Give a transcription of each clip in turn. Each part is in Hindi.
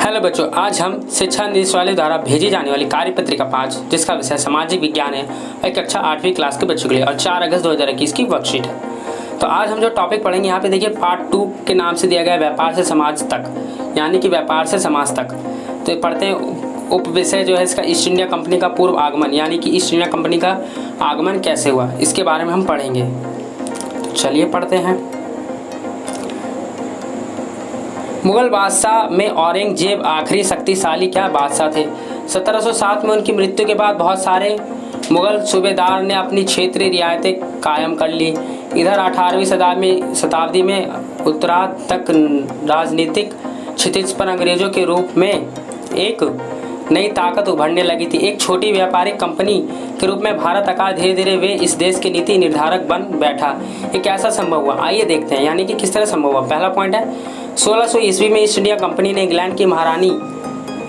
हेलो बच्चों, आज हम शिक्षा निदेशालय द्वारा भेजी जाने वाली कार्यपत्रिका 5 जिसका विषय सामाजिक विज्ञान है, एक कक्षा 8वीं क्लास के बच्चों के लिए और 4 अगस्त 2021 की वर्कशीट है। तो आज हम जो टॉपिक पढ़ेंगे यहाँ पे देखिए पार्ट 2 के नाम से दिया गया है व्यापार से समाज तक, यानी कि व्यापार से समाज तक। तो पढ़ते हैं उप विषय जो है इसका ईस्ट इंडिया कंपनी का पूर्व आगमन, यानी कि ईस्ट इंडिया कंपनी का आगमन कैसे हुआ, इसके बारे में हम पढ़ेंगे। तो चलिए पढ़ते हैं। मुगल बादशाह में औरंगजेब आखिरी शक्तिशाली क्या बादशाह थे। 1707 में उनकी मृत्यु के बाद बहुत सारे मुगल सूबेदार ने अपनी क्षेत्रीय रियायतें कायम कर ली। इधर 18वीं शताब्दी में उत्तरार्ध तक राजनीतिक क्षितिज पर अंग्रेजों के रूप में एक नई ताकत उभरने लगी थी। एक छोटी व्यापारिक कंपनी के रूप में भारत आकर धीरे धीरे वे इस देश के नीति निर्धारक बन बैठा। ये कैसा संभव हुआ, आइए देखते हैं, यानी कि किस तरह संभव हुआ। पहला पॉइंट है 1600 ईस्वी में ईस्ट इंडिया कंपनी ने इंग्लैंड की महारानी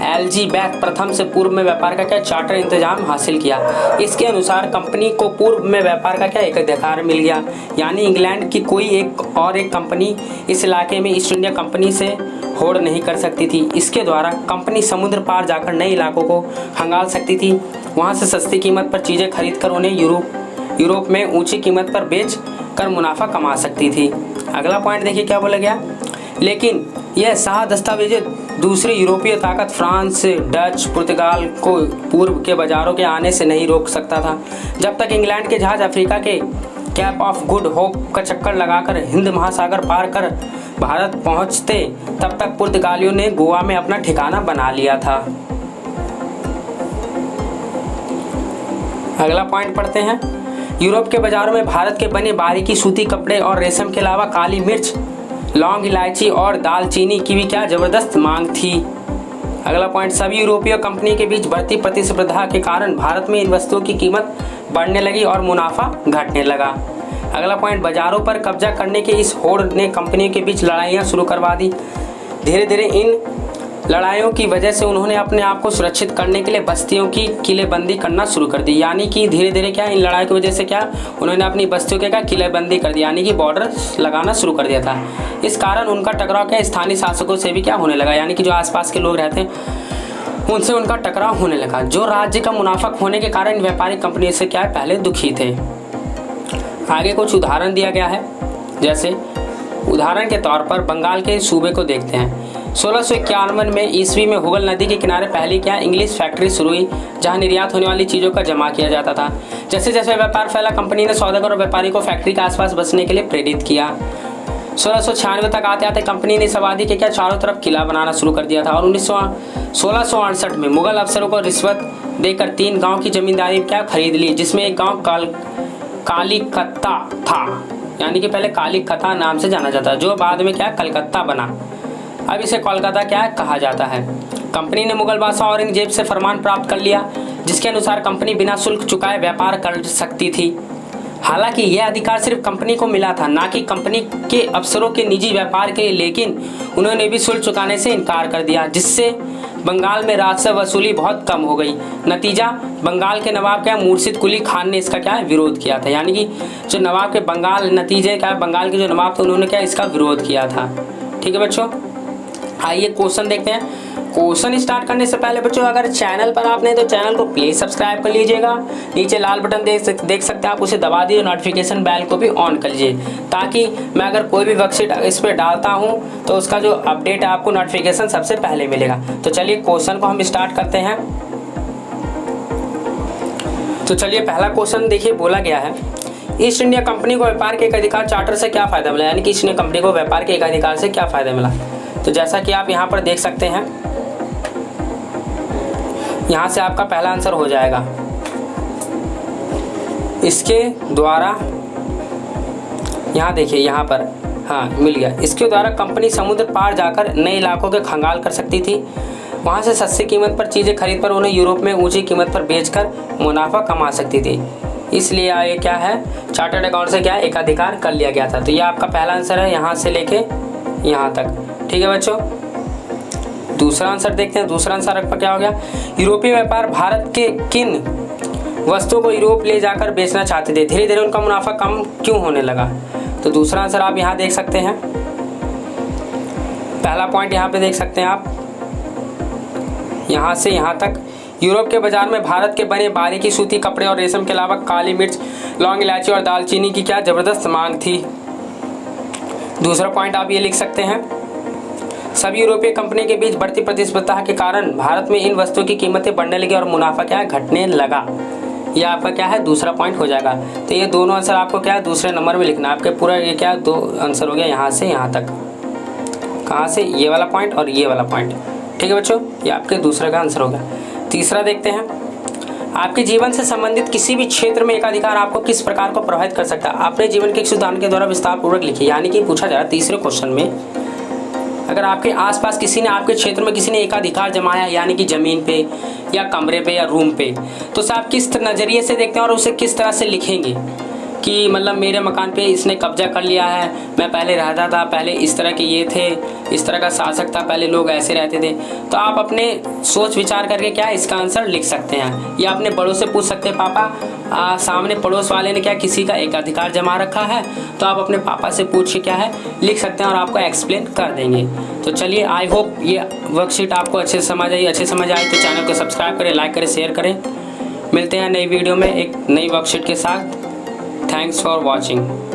एलिजाबेथ प्रथम से पूर्व में व्यापार का क्या चार्टर इंतजाम हासिल किया। इसके अनुसार कंपनी को पूर्व में व्यापार का क्या एक अधिकार मिल गया, यानी इंग्लैंड की कोई एक कंपनी इस इलाके में ईस्ट इंडिया कंपनी से होड़ नहीं कर सकती थी। इसके द्वारा कंपनी समुद्र पार जाकर नए इलाकों को खंगाल सकती थी, वहाँ से सस्ती कीमत पर चीज़ें खरीद कर उन्हें यूरोप में ऊंची कीमत पर बेच कर मुनाफा कमा सकती थी। अगला पॉइंट देखिए क्या बोला गया, लेकिन यह साह दस्तावेज दूसरी यूरोपीय ताकत फ्रांस, डच, पुर्तगाल को पूर्व के बाजारों के आने से नहीं रोक सकता था। जब तक इंग्लैंड के जहाज अफ्रीका के कैप ऑफ गुड होप का चक्कर लगाकर हिंद महासागर पार कर भारत पहुंचते, तब तक पुर्तगालियों ने गोवा में अपना ठिकाना बना लिया था। अगला पॉइंट पढ़ते हैं। यूरोप के बाजारों में भारत के बने बारीकी सूती कपड़े और रेशम के अलावा काली मिर्च, लौंग, इलायची और दालचीनी की भी क्या जबरदस्त मांग थी। अगला पॉइंट, सभी यूरोपीय कंपनी के बीच बढ़ती प्रतिस्पर्धा के कारण भारत में इन वस्तुओं की कीमत बढ़ने लगी और मुनाफा घटने लगा। अगला पॉइंट, बाजारों पर कब्जा करने के इस होड़ ने कंपनियों के बीच लड़ाइयाँ शुरू करवा दी। धीरे धीरे इन लड़ाइयों की वजह से उन्होंने अपने आप को सुरक्षित करने के लिए बस्तियों की किलेबंदी करना शुरू कर दी, यानी कि धीरे धीरे क्या इन लड़ाई की वजह से क्या उन्होंने अपनी बस्तियों के क्या किलेबंदी कर दी, यानी कि बॉर्डर लगाना शुरू कर दिया था। इस कारण उनका टकराव क्या स्थानीय शासकों से भी क्या होने लगा, यानी कि जो आसपास के लोग रहते हैं उनसे उनका टकराव होने लगा, जो राज्य का मुनाफा होने के कारण व्यापारिक कंपनी से क्या पहले दुखी थे। आगे कुछ उदाहरण दिया गया है, जैसे उदाहरण के तौर पर बंगाल के सूबे को देखते हैं। 1651 में ईस्वी में हुगल नदी के किनारे पहली क्या इंग्लिश फैक्ट्री शुरू हुई, जहां निर्यात होने वाली चीज़ों का जमा किया जाता था। जैसे जैसे व्यापार फैला, कंपनी ने सौदागर और व्यापारी को फैक्ट्री के आसपास बसने के लिए प्रेरित किया। 1696 तक आते आते कंपनी ने इस आबादी के क्या चारों तरफ किला बनाना शुरू कर दिया था और 1668 में मुगल अफसरों को रिश्वत देकर 3 गाँव की जमींदारी क्या खरीद ली, जिसमें एक गाँव कालीकत्ता था, यानी कि पहले कालीकत्ता नाम से जाना जाता, जो बाद में क्या कलकत्ता बना। अब इसे कोलकाता क्या कहा जाता है। कंपनी ने मुगल बादशाह औरंगजेब से फरमान प्राप्त कर लिया, जिसके अनुसार कंपनी बिना शुल्क चुकाए व्यापार कर सकती थी। हालांकि यह अधिकार सिर्फ कंपनी को मिला था, ना कि कंपनी के अफसरों के निजी व्यापार के लिए, लेकिन उन्होंने भी शुल्क चुकाने से इनकार कर दिया, जिससे बंगाल में राजस्व वसूली बहुत कम हो गई। नतीजा, बंगाल के नवाब क्या मुर्शिद कुली खान ने इसका क्या विरोध किया था, यानी कि जो नवाब के बंगाल के जो नवाब थे उन्होंने क्या इसका विरोध किया था। ठीक है बच्चों, आइए क्वेश्चन देखते हैं। क्वेश्चन स्टार्ट करने से पहले बच्चों अगर चैनल पर आप नहीं तो चैनल को प्लीज सब्सक्राइब कर लीजिएगा। नीचे लाल बटन देख सकते हैं आप, उसे दबा दीजिए, नोटिफिकेशन बेल को भी ऑन कर लीजिए, ताकि मैं अगर कोई भी वर्कशीट इस पर डालता हूँ तो उसका जो अपडेट है आपको नोटिफिकेशन सबसे पहले मिलेगा। तो चलिए क्वेश्चन को हम स्टार्ट करते हैं। तो चलिए पहला क्वेश्चन देखिए, बोला गया है ईस्ट इंडिया कंपनी को व्यापार के एक अधिकार चार्टर से क्या फायदा मिला, यानी कि ईस्ट इंडिया कंपनी को व्यापार के एक अधिकार से क्या फायदा मिला। तो जैसा कि आप यहाँ पर देख सकते हैं, यहाँ से आपका पहला आंसर हो जाएगा। इसके द्वारा यहाँ देखिए, यहाँ पर हाँ मिल गया। इसके द्वारा कंपनी समुद्र पार जाकर नए इलाकों के खंगाल कर सकती थी, वहाँ से सस्ती कीमत पर चीज़ें खरीद कर उन्हें यूरोप में ऊंची कीमत पर बेचकर मुनाफा कमा सकती थी। इसलिए ये क्या है, चार्टर्ड अकाउंट से क्या एकाधिकार कर लिया गया था। तो ये आपका पहला आंसर है, यहाँ से लेके यहाँ तक। ठीक है बच्चों, दूसरा आंसर देखते हैं। दूसरा आंसर आपका क्या हो गया, यूरोपीय व्यापार भारत के किन वस्तुओं को यूरोप ले जाकर बेचना चाहते थे, धीरे धीरे उनका मुनाफा कम क्यों होने लगा। तो दूसरा आंसर आप यहाँ देख सकते हैं, पहला पॉइंट यहाँ पे देख सकते हैं आप, यहाँ से यहाँ तक। यूरोप के बाजार में भारत के बने बारीकी सूती कपड़े और रेशम के अलावा काली मिर्च, लौंग, इलायची और दालचीनी की क्या जबरदस्त मांग थी। दूसरा पॉइंट आप ये लिख सकते हैं, सभी यूरोपीय कंपनी के बीच बढ़ती प्रतिस्पर्धा के कारण भारत में इन वस्तुओं की कीमतें बढ़ने लगी और मुनाफा क्या है, घटने लगा। यह आपका क्या है, दूसरा पॉइंट हो जाएगा। तो ये दोनों आंसर आपको क्या है, दूसरे नंबर में लिखना है। आपके पूरा ये क्या है, 2 आंसर हो गया यहाँ से यहाँ तक। कहाँ से, ये वाला पॉइंट और ये वाला पॉइंट। ठीक है बच्चों, ये आपके दूसरे का आंसर हो गया। तीसरा देखते हैं, आपके जीवन से संबंधित किसी भी क्षेत्र में एकाधिकार आपको किस प्रकार को प्रभावित कर सकता है। अपने जीवन के एक उदाहरण के द्वारा विस्तार पूर्वक लिखिए। यानी कि पूछा जा रहा है तीसरे क्वेश्चन में, अगर आपके आसपास किसी ने, आपके क्षेत्र में किसी ने एकाधिकार जमाया, यानी कि जमीन पे या कमरे पे या रूम पे, तो उसे आप किस नज़रिए से देखते हैं और उसे किस तरह से लिखेंगे कि मतलब मेरे मकान पे इसने कब्जा कर लिया है, मैं पहले रहता था, पहले इस तरह के ये थे, इस तरह का शासक था, पहले लोग ऐसे रहते थे। तो आप अपने सोच विचार करके क्या इसका आंसर लिख सकते हैं, या अपने बड़ों से पूछ सकते हैं, पापा सामने पड़ोस वाले ने क्या किसी का एकाधिकार जमा रखा है, तो आप अपने पापा से पूछ के क्या है लिख सकते हैं और आपको एक्सप्लेन कर देंगे। तो चलिए, आई होप ये वर्कशीट आपको अच्छे से समझ आई। तो चैनल को सब्सक्राइब करें, लाइक करें, शेयर करें। मिलते हैं नई वीडियो में एक नई वर्कशीट के साथ। Thanks for watching.